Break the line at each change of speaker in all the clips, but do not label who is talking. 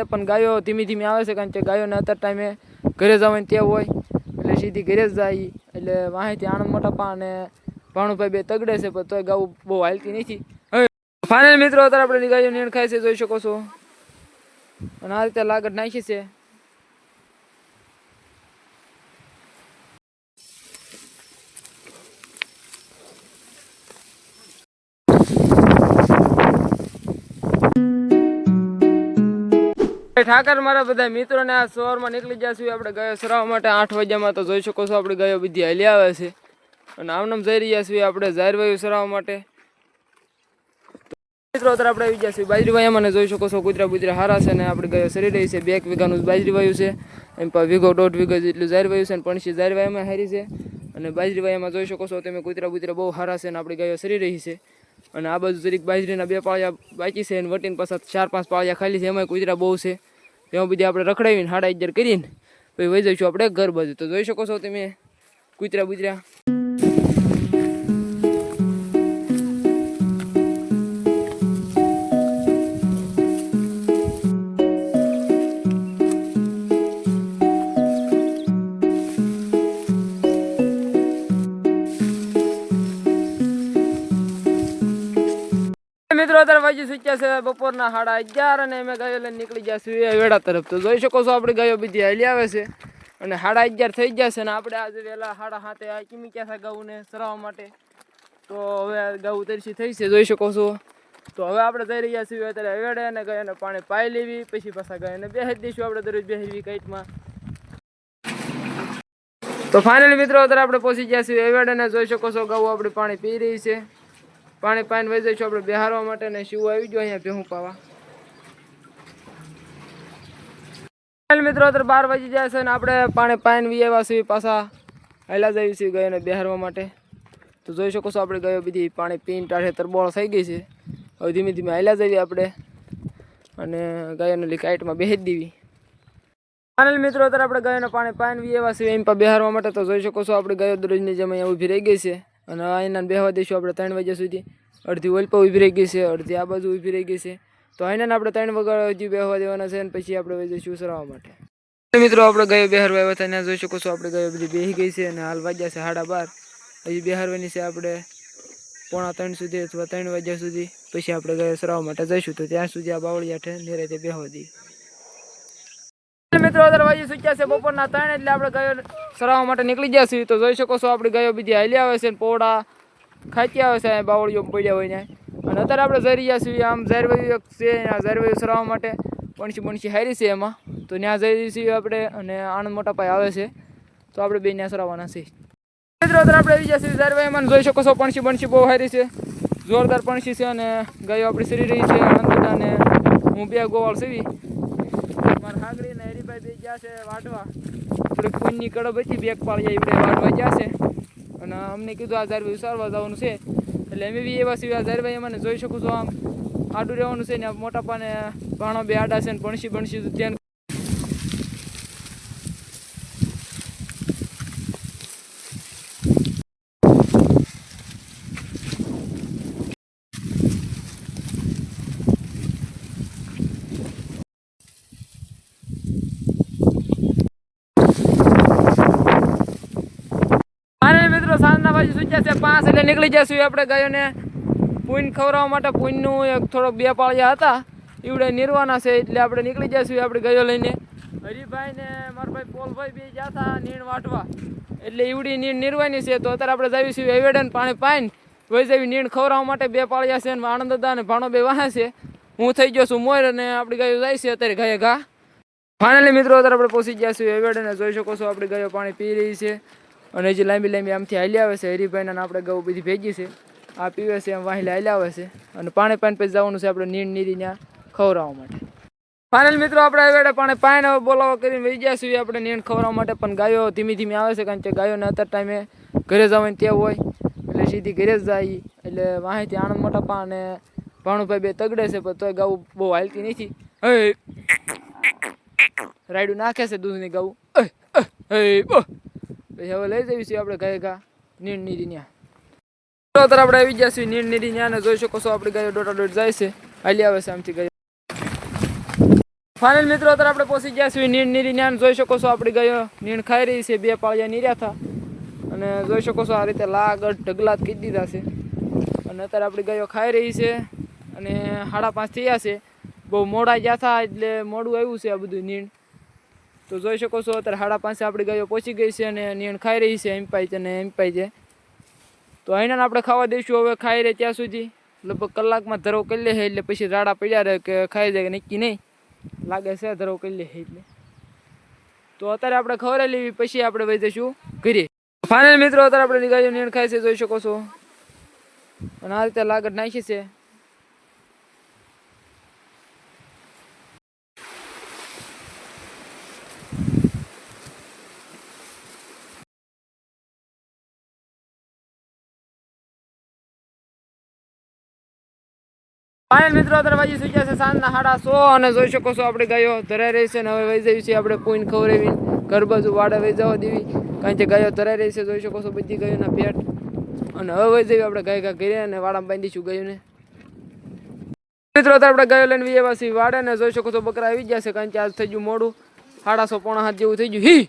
પણ ગાયો ધીમી ધીમી આવે છે, કારણ કે ગાયોને અત્યારે ટાઈમે ઘરે જવાની ટેવ હોય એટલે સીધી ઘરે જ જાય. એટલે વાંહેથી આણંદ મોટાપા અને ભાણુભાઈ બે તગડે છે, પણ તોય ગાવું બહુ હાલતી નથી. હવે ફાઇનલ મિત્રો અત્યારે આપણે ગાયો નીણ ખાય છે, જોઈ શકો છો. અને આ રીતે લાગત નાખી છે. ઠાકર મારા બધા મિત્રોને આ સવારમાં નીકળી જશું આપણે ગાયો સરાવવા માટે 8 વાગ્યામાં. તો જોઈ શકો છો આપણે ગાયો બધી હાલી આવે છે અને આમનામ જઈ રહ્યા છીએ આપણે જાહેરવાયુ સરાવવા માટે. મિત્રો અત્યારે આપણે આવી ગયા છીએ બાજરી વાયામાં અને જોઈ શકો છો કૂતરા બુતરા હારા છે અને આપણે ગાયો સરી રહી છે. 2 વીઘાનું બાજરી વાયું છે, એમ પર વીઘો 1.5 વીઘા જેટલું જાહેરવાયુ છે અને પણ જાહેરવાયામાં હારી છે. અને બાજરી વાયામાં જોઈ શકો છો તમે કૂતરા બુતરા બહુ હારા છે અને આપણી ગાયો સરી રહી છે. અને આ બાજુ જરીક બાજરીના 2 પાળિયા બાકી છે અને વટીને પાછા 4-5 પાળિયા ખાલી છે, એમાં કૂતરા બહુ છે. તેમાં બધી આપણે રખડાવીને 11:30 કરીને પછી વહી જઈશું આપણે ઘર બાજુ. તો જોઈ શકો છો તમે કૂતરા બુતરા. મિત્રો અત્યારે વાગી ચૂક્યા છે બપોરના 11:30 અને અમે ગાયો લઈને નીકળી ગયા છીએ વેડા તરફ. તો જોઈ શકો છો આપણી ગાયો બધી હાલી આવે છે અને 11:30 થઈ ગયા છે. અને આપણે આજે વહેલા 7:30 આ કીમી ગયા હતા ગાઉને ચરાવવા માટે. તો હવે ગાઉ તરસી થઈ છે, જોઈ શકો છો. તો હવે આપણે જઈ રહ્યા છીએ અત્યારે વેડે અને ગાયોને પાણી પાઈ લેવી, પછી પાછા ગાયોને બેસી દઈશું આપણે દરરોજ બેસવી કાઈટમાં. તો ફાઇનલી મિત્રો અત્યારે આપણે પહોંચી ગયા છીએ વેડે અને જોઈ શકો છો ગાઉ આપણે પાણી પી રહી છે. પાણી પાઈને વહી જઈશું આપણે બેહારવા માટે. ને શિવ આવી ગયો અહીંયા ભેહું પાવા. મિત્રો અત્યારે 12 વાગી જાય છે અને આપણે પાણી પાઈને વી આવ્યા છીએ, પાછા હાલ્યા જઈએ છીએ ગાયોને બેહારવા માટે. તો જોઈ શકો છો આપણે ગાયો બધી પાણી પીને ટાઢે તરબોળ થઈ ગઈ છે. હવે ધીમે ધીમે હાલ્યા જઈએ આપણે અને ગાયોને લઈ કાઈટમાં બેસી દેવી. ફાઇનલ મિત્રો અત્યારે આપણે ગાયોને પાણી પાઈને વી આવ્યા છીએ એમ પર બેહારવા માટે. તો જોઈ શકો છો આપણે ગાયો દરરોજની જેમ અહીંયા ઊભી રહી ગઈ છે અને અહીંના બેહવા દઈશું આપણે 3 વાગ્યા સુધી. અડધી ઓલપા ઊભી રહી ગઈ છે, અડધી આ બાજુ ઊભી રહી ગઈ છે. તો અહીંને આપણે 3 વાગ્યા હજી બેહવા દેવાના છે અને પછી આપણે વહી જઈશું સરાવવા માટે. મિત્રો આપણે ગાયો બેહારવા આવ્યા હતા, ત્યાં જોઈ શકો છો આપણે ગાયો બધી બેસી ગઈ છે અને હાલ વાગ્યા છે 12:30. હજી બેહારવાની છે આપણે 2:45 સુધી અથવા 3 વાગ્યા સુધી. પછી આપણે ગાયો સરાવવા માટે જઈશું. તો ત્યાં સુધી આ બાવળિયા ઠે નિરાંતે બેહવા દઈએ. મિત્રો અત્યારે વાગી ચૂક્યા છે બપોરના 3 એટલે આપણે ગાયો સરાવવા માટે નીકળી ગયા છીએ. તો જોઈ શકો છો આપણી ગાયો બધી હાલી આવે છે, પોડા ખાતી આવે છે બાવળીઓ પડ્યા હોય ને. અને અત્યારે આપણે જઈ રહ્યા છીએ આમ જાહેરવાયુ છે, જાહેરવાયુ સરાવવા માટે પણસી હારી છે એમાં. તો ત્યાં જઈ છીએ આપણે અને આણંદ મોટા પાયે આવે છે, તો આપણે બે ત્યાં સરાવવાના છીએ. મિત્રો અત્યારે આપણે આવી ગયા છીએ જાહેરવાયુમાં. જોઈ શકો છો પણસી બહુ હારી છે, જોરદાર પણસી છે અને ગાયો આપણી સરી રહી છે. આણંદ અને હું 2 ગોવાળ સીવી મારા હાગડી ને હરીભાઈ બે ગયા છે વાટવા. થોડીક પૂનની કડબ હતી, 2 પાળિયા એવડે વાટવા ગયા છે અને અમને કીધું આ જાહેરવાયુ સારવા જવાનું છે એટલે અમે બી એવા સિવાય જાહેરવાયુમાં. મને જોઈ શકો છો આમ આડું રહેવાનું છે ને મોટા પાને ભાણો બે આડા છે ને પણસી ધ્યાન. મિત્રો સાંજના વાગી ચૂક્યા છે 5 એટલે નીકળી જઈશું આપણે ગાયોને પૂન ખવડાવવા માટે. પૂનનું એક થોડોક 2 પાળિયા હતા એવડે નિરવાના છે એટલે આપણે નીકળી જઈશું આપણે ગાયો લઈને. હરીભાઈ ને મારા ભાઈ પોલભાઈ બે ગયા હતા નીણ વાટવા એટલે એવડી નીણ નિરવાની છે. તો અત્યારે આપણે જઈશું એવેડન પાણી પાઈને વહી જવી નીણ ખવડાવવા માટે. 2 પાળિયા છે અને આણંદ દાદા અને ભાણો બે વાહે છે. હું થઈ ગયો છું મોર અને આપણી ગાયો જાય છે અત્યારે ગાયે ઘા. ફાઇનલી મિત્રો અત્યારે આપણે પહોંચી ગયા છીએ એવેડન. જોઈ શકો છો આપણી ગાયો પાણી પી રહી છે અને હજી લાંબી આમથી હાલી આવે છે. હરીભાઈના આપણે ગૌ બધી ભેગી છે, આ પીવે છે, એમ વાહિલે હાલી આવે છે અને પાણી પાઈને પછી જવાનું છે આપણે નીણ નીરી ત્યાં ખવડાવવા માટે. ફાઇનલ મિત્રો આપણે વેડે પાણી પાઈને બોલાવો કરીને વહી ગયા છીએ આપણે નીણ ખવડાવવા માટે. પણ ગાયો ધીમી ધીમી આવે છે, કારણ કે ગાયોને અત્યારે ટાઈમે ઘરે જવાની ટેવ હોય એટલે સીધી ઘરે જ જાય. એટલે વાંહેથી આણંદ મોટાપા અને ભાણુભાઈ બે તગડે છે, પણ તોય ગાઉ બહુ હાલતી નથી. રાયડું નાખે છે દૂધની ગાઉ. પછી હવે લઈ જઈએ છીએ આપણે ગાય ઘા નીણ નીરી ત્યાં. અત્યારે આપણે આવી ગયા છીએ નીણ નીરી ત્યાં. જોઈ શકો છો આપણી ગાયો દોટા દોટ જાય છે, હાલી આવે છે આમથી ગાયો. ફાઇનલ મિત્રો અત્યારે આપણે પહોંચી ગયા છીએ નીણ નીરી ન્યાન જોઈ શકો છો આપણી ગાયો નીણ ખાઈ રહી છે 2 પાળિયા નીર્યા હતા અને જોઈ શકો છો આ રીતે લાગડ ઢગલા કરી દીધા છે અને અત્યારે આપણી ગાયો ખાઈ રહી છે અને 5:30 થયા છે બહુ મોડા ગયા હતા એટલે મોડું આવ્યું છે આ બધું નીણ તો જોઈ શકો છો અત્યારે 5:30 આપણી ગાયો પહોંચી ગઈ છે અને નીણ ખાઈ રહી છે એમ પાઈ છે તો અહીંને આપણે ખાવા દઈશું હવે ખાઈ રહે ત્યાં સુધી લગભગ કલાકમાં ધરો કરી લે એટલે પછી રાડા પડ્યા રહે કે ખાઈ જાય કે નક્કી નહીં લાગે છે ધરો કરી લે એટલે તો અત્યારે આપણે ખવડાવી લેવી પછી આપણે વહી જઈશું ઘરે ફાઇનલ મિત્રો અત્યારે આપણે ગાયો નીણ ખાય છે જોઈ શકો છો અને આ રીતે લાગડ નાખી છે ફાઇનલ મિત્રો અત્યારે વાગી થઈ ગયા છે સાંજના 6:30 અને જોઈ શકો છો આપણી ગાયો ધરાઈ રહી છે અને હવે વહી જવી છે આપણે પૂન ખવડાવી ઘર બાજુ વાડે વહી જવા દેવી કારણ કે ગાયો ધરાઈ રહી છે જોઈ શકો છો બધી ગાયોના પેટ અને હવે વહી જવી આપણે ગાય ઘરે અને વાડામાં બાંધીશું ગાયોને મિત્રો અત્યારે આપણે ગાયો લઈને વી આવ્યા છીએ વાડે ને જોઈ શકો છો બકરા આવી ગયા છે કારણ કે આજ થઈ ગયું મોડું 7:30 પોણા 7 જેવું થઈ ગયું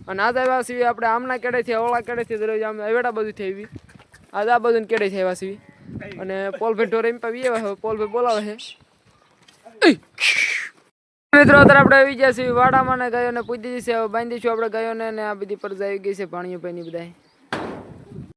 અને આજ આવ્યા છીએ આપણે આમના કેડેથી ઓળા કેડેથી દરરોજ આમ એવેડા બધું થઈ આજ આ બધું કેડેથી આવ્યા છીએ અને પોલભાઈ ઢોર એમ પાવી આવ્યા પોલભાઈ બોલાવે છે મિત્રો અત્યારે આપણે આવી ગયા છીએ વાડામાં ને ગાયોને પૂછી છે હવે બાંધીશું આપણે ગાયોને અને આ બધી પરજા આવી ગઈ છે ભાણીઓ ભાઈની બધા